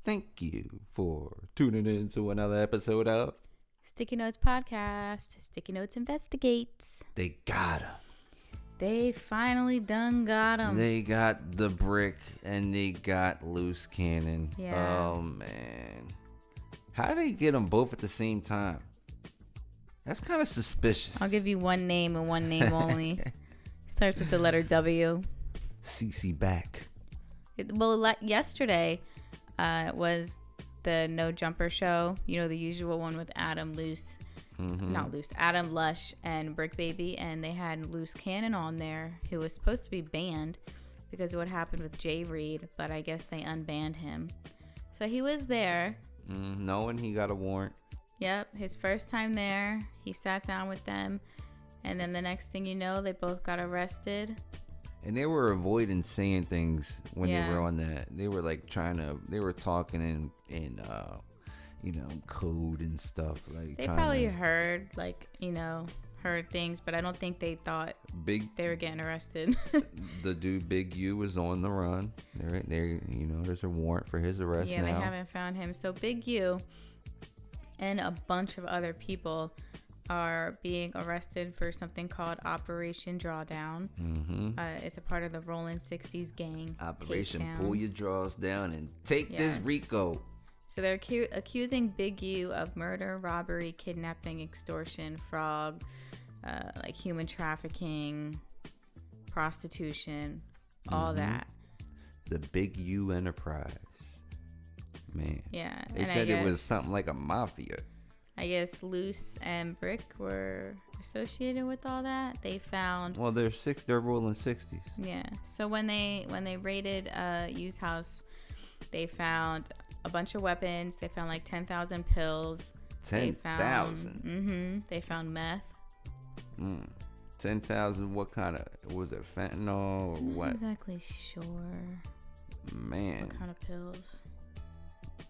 Thank you for tuning in to another episode of Sticky Notes Podcast. Sticky Notes investigates. They Got 'Em. They finally done got him. They got the Bricc and they got Luce Cannon. Yeah. Oh, man. How did they get them both at the same time? That's kind of suspicious. I'll give you one name and one name only. Starts with the letter W. CC back. Yesterday was the No Jumper show. You know, the usual one with Adam, Luce. Not Luce. Adam, Lush, and Bricc Baby. And they had Luce Cannon on there, who was supposed to be banned because of what happened with Jay Reed. But I guess they unbanned him. So he was there. Knowing he got a warrant. Yep, his first time there. He sat down with them. And then the next thing you know, they both got arrested. And they were avoiding saying things when they were on that. They were like they were talking in code and stuff. Like they probably heard things, but I don't think they thought they were getting arrested. The dude Big U was on the run. There's a warrant for his arrest now. Yeah, they haven't found him. So Big U and a bunch of other people are being arrested for something called Operation Drawdown. It's a part of the Rollin' 60s gang. Operation Takedown. Pull Your Drawers Down and Take This Rico. So they're accusing Big U of murder, robbery, kidnapping, extortion, fraud, like human trafficking, prostitution, all that. The Big U Enterprise. Man. Yeah. They said it was something like a mafia. I guess Luce and Bricc were associated with all that. They found. Well, they're rolling 60s. Yeah. So when they raided U's house, they found a bunch of weapons. They found like 10,000 pills. 10,000. They found meth. 10,000. What kind of was it? Fentanyl or what? Not exactly sure. Man. What kind of pills?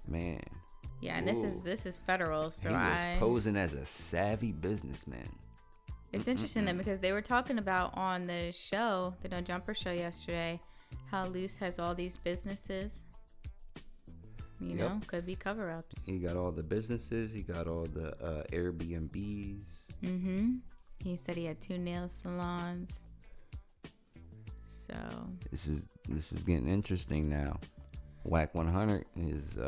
Man. Yeah, and this is federal, so he was posing as a savvy businessman. It's interesting then because they were talking about on the show, the No Jumper show yesterday, how Luce has all these businesses. You know, could be cover-ups. He got all the businesses. He got all the Airbnbs. He said he had 2 nail salons. So this is getting interesting now. Wack 100 is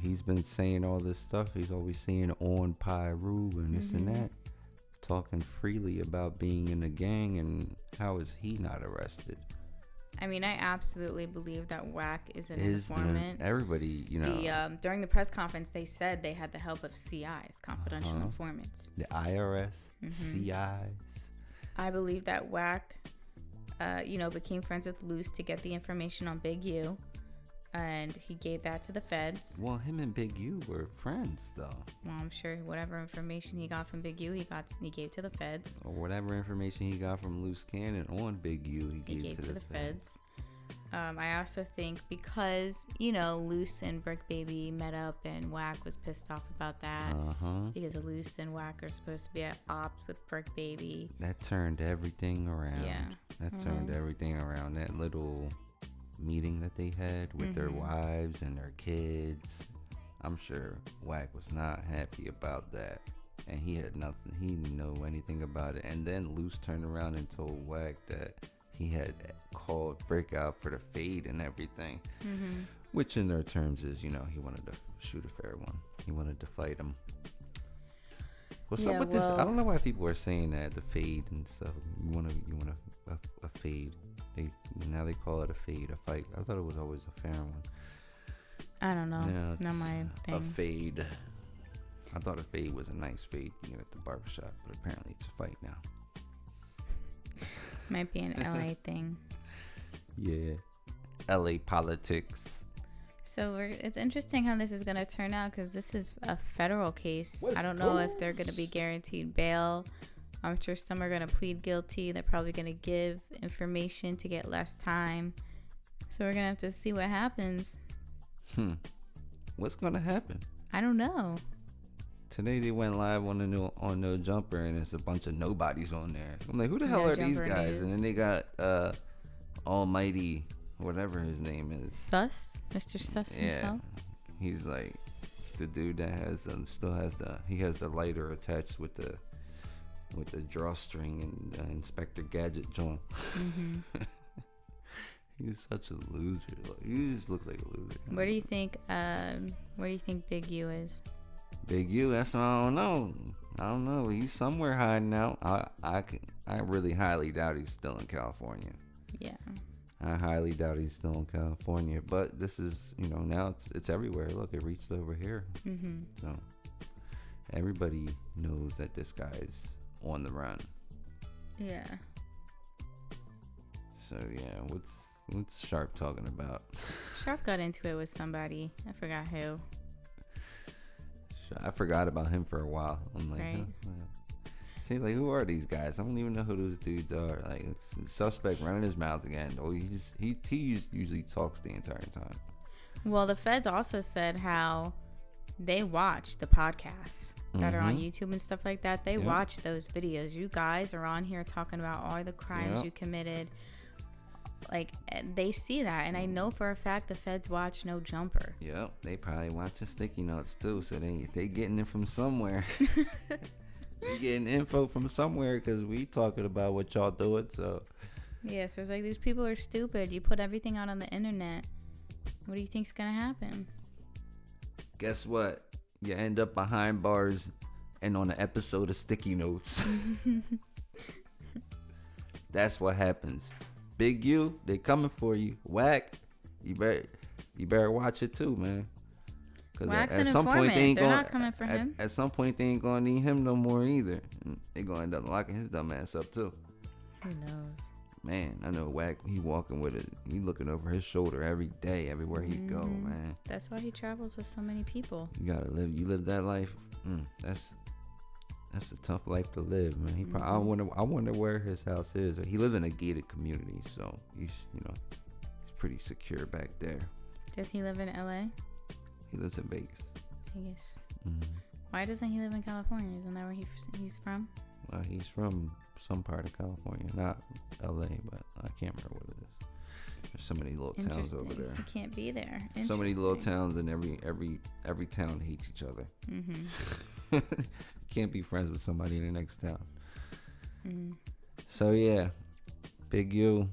he's been saying all this stuff. He's always saying on Pyru and this and that, talking freely about being in the gang, and how is he not arrested? I mean, I absolutely believe that Wack is an informant. Everybody, during the press conference, they said they had the help of CIs, confidential informants. The IRS, CIs. I believe that Wack, became friends with Luce to get the information on Big U. And he gave that to the feds. Well, him and Big U were friends, though. Well, I'm sure whatever information he got from Big U, he gave to the feds. Or whatever information he got from Luce Cannon on Big U, he gave to the feds. I also think because, Luce and Bricc Baby met up and Wack was pissed off about that. Because Luce and Wack are supposed to be at ops with Bricc Baby. That turned everything around. Yeah. That turned everything around. That little meeting that they had with their wives and their kids. I'm sure Wack was not happy about that, and he had nothing. He didn't know anything about it. And then Luce turned around and told Wack that he had called Bricc out for the fade and everything, which in their terms is, he wanted to shoot a fair one. He wanted to fight him. What's up with this? I don't know why people are saying that, the fade and stuff. You want a fade. Now they call it a fade, a fight. I thought it was always a fair one. I don't know. Yeah, not my thing. A fade. I thought a fade was a nice fade you get at the barbershop, but apparently it's a fight now. Might be an LA thing. Yeah. LA politics. So it's interesting how this is going to turn out because this is a federal case. I don't know if they're going to be guaranteed bail. I'm sure some are going to plead guilty. They're probably going to give information to get less time. So we're going to have to see what happens. What's going to happen? I don't know. Today they went live on No Jumper, and there's a bunch of nobodies on there. I'm like, who the hell are these guys? And then they got Almighty whatever his name is. Mr. Sus himself. He's like the dude that has he has the lighter attached with the drawstring and Inspector Gadget joint. Mm-hmm. He's such a loser. He just looks like a loser. Where do you think Big U is? Big U, that's what I don't know. He's somewhere hiding out. I really highly doubt he's still in California. Yeah. I highly doubt he's still in California. But this is, now it's everywhere. Look, it reached over here. Mm-hmm. So everybody knows that this guy's on the run. Yeah. So yeah, what's Sharp talking about? Sharp got into it with somebody. I forgot who. I forgot about him for a while. I'm like, right. See, like, who are these guys? I don't even know who those dudes are. Like, suspect running his mouth again. Oh, he usually talks the entire time. Well, the feds also said how they watch the podcasts that are on YouTube and stuff like that. They watch those videos. You guys are on here talking about all the crimes you committed. Like, they see that, and I know for a fact the feds watch No Jumper. Yep, they probably watch the sticky notes too. So they getting it from somewhere. They getting info from somewhere because we talking about what y'all doing. So yeah, so it's like these people are stupid. You put everything out on the internet. What do you think's gonna happen? Guess what? You end up behind bars and on an episode of Sticky Notes. That's what happens. Big U, they coming for you. Wack, you better watch it too, man. Because at some point they ain't not coming for him. At some point they ain't gonna need him no more either. They gonna end up locking his dumb ass up too. Who knows? Man, I know Wack. He walking with it. He looking over his shoulder every day, everywhere he go, man. That's why he travels with so many people. You gotta live. You live that life. That's a tough life to live, man. He probably, I wonder where his house is. He lives in a gated community, so he's pretty secure back there. Does he live in LA? He lives in Vegas. Mm-hmm. Why doesn't he live in California? Isn't that where he's from? Well, he's from some part of California, not LA, but I can't remember what it is. There's so many little towns over there. He can't be there. So many little towns, and every town hates each other. Mm-hmm. You can't be friends with somebody in the next town. Mm-hmm. So yeah, Big U,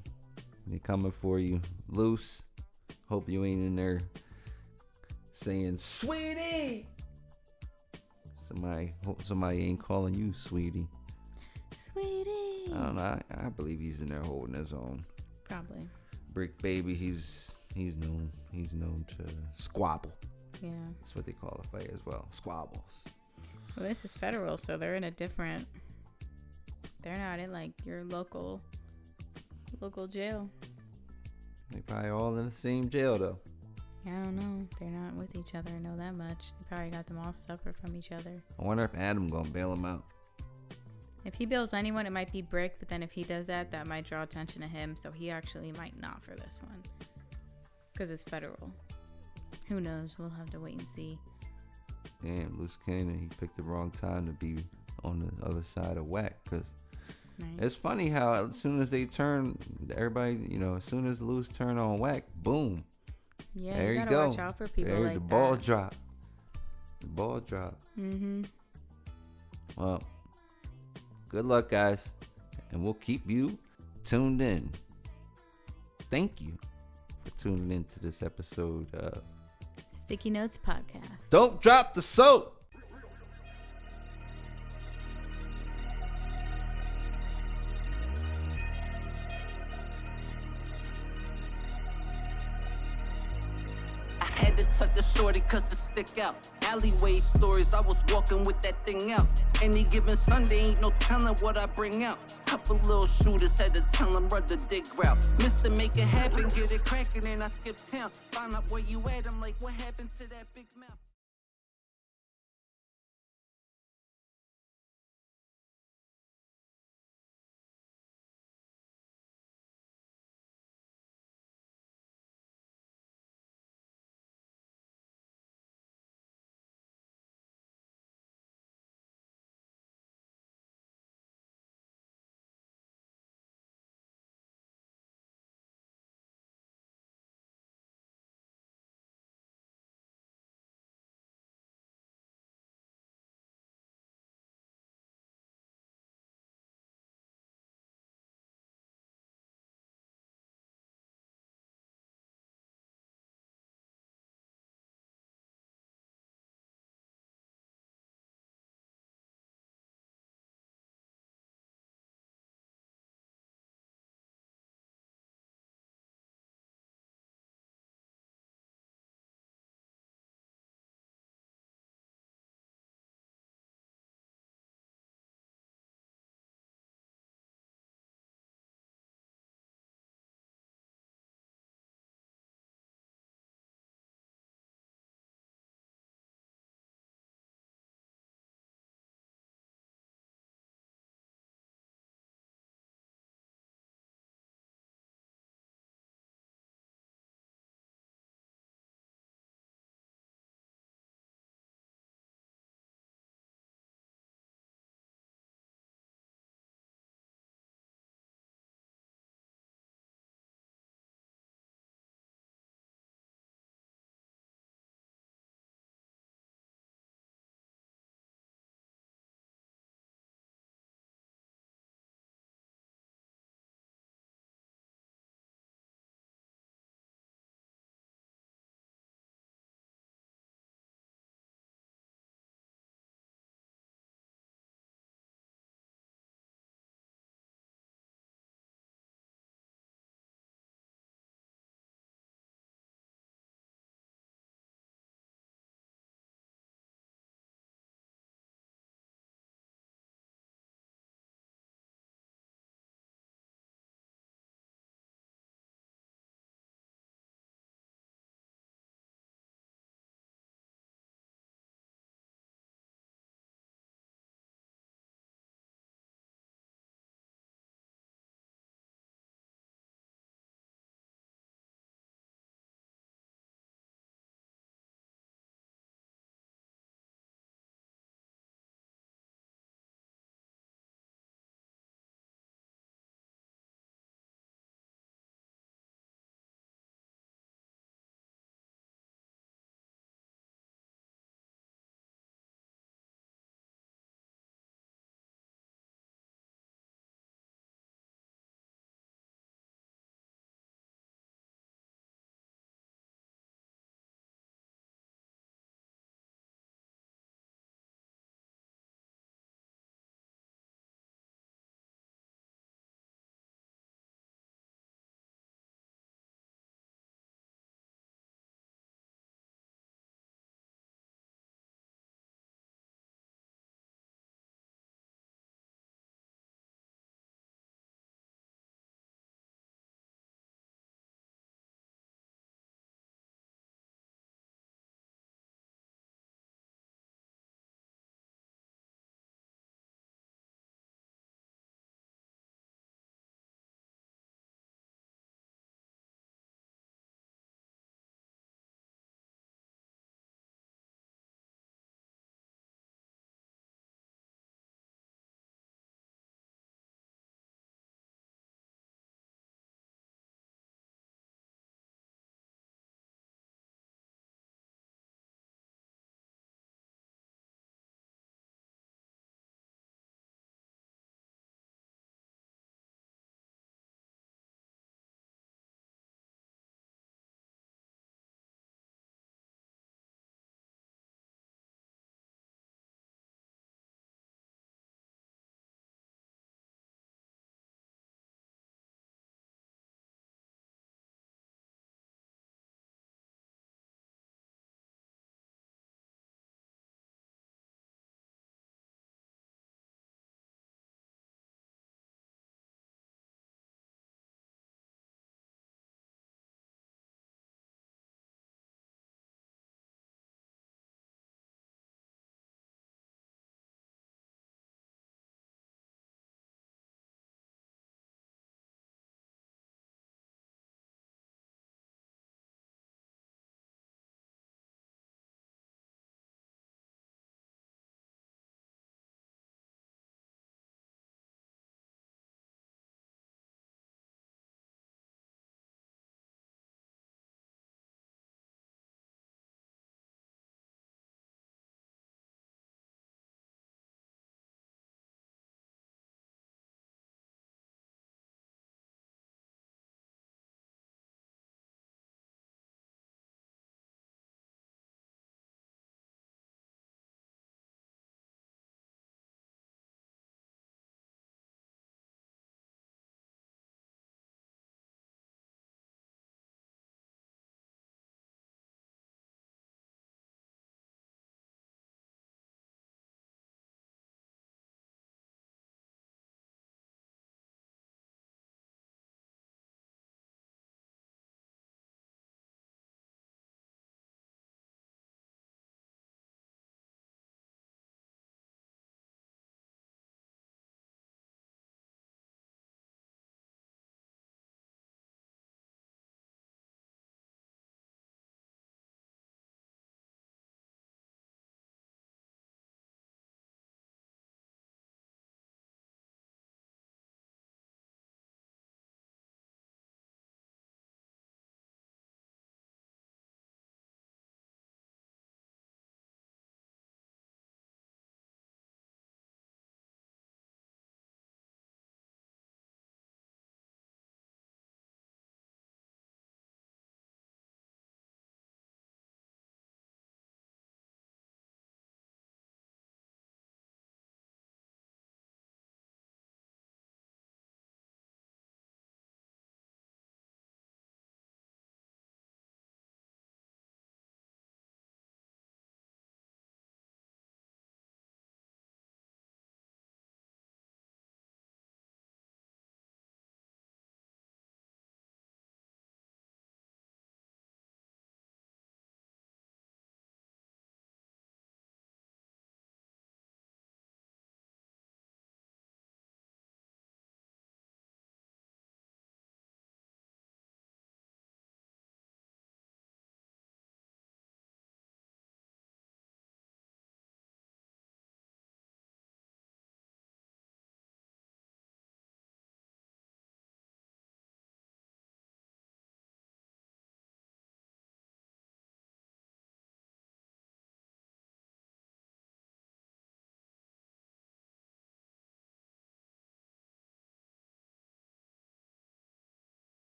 they coming for you. Luce, hope you ain't in there saying sweetie. Somebody ain't calling you sweetie. Sweetie. I don't know. I believe he's in there holding his own. Probably. Bricc baby, he's known to squabble. Yeah. That's what they call the fight as well. Squabbles. Well, this is federal, so they're in a different. They're not in like your local jail. They probably all in the same jail though. I don't know. They're not with each other. I know that much. They probably got them all separate from each other. I wonder if Adam gonna bail him out. If he bails anyone, it might be Bricc. But then if he does that, that might draw attention to him. So he actually might not for this one, because it's federal. Who knows? We'll have to wait and see. Damn, Luce Cannon, he picked the wrong time to be on the other side of Wack. Because it's funny how as soon as they turn, everybody, as soon as Luce turn on Wack, boom. Yeah, there you gotta watch out for people like that. The ball drop. The ball drop. Mm-hmm. Well, good luck, guys. And we'll keep you tuned in. Thank you for tuning in to this episode of Sticky Notes Podcast. Don't drop the soap. Tuck the shorty cause it stick out. Alleyway stories, I was walking with that thing out. Any given Sunday, ain't no telling what I bring out. Couple little shooters had to tell them run the dig route. Mr. Make it happen, get it crackin', and I skip town. Find out where you at, I'm like, what happened to that big mouth?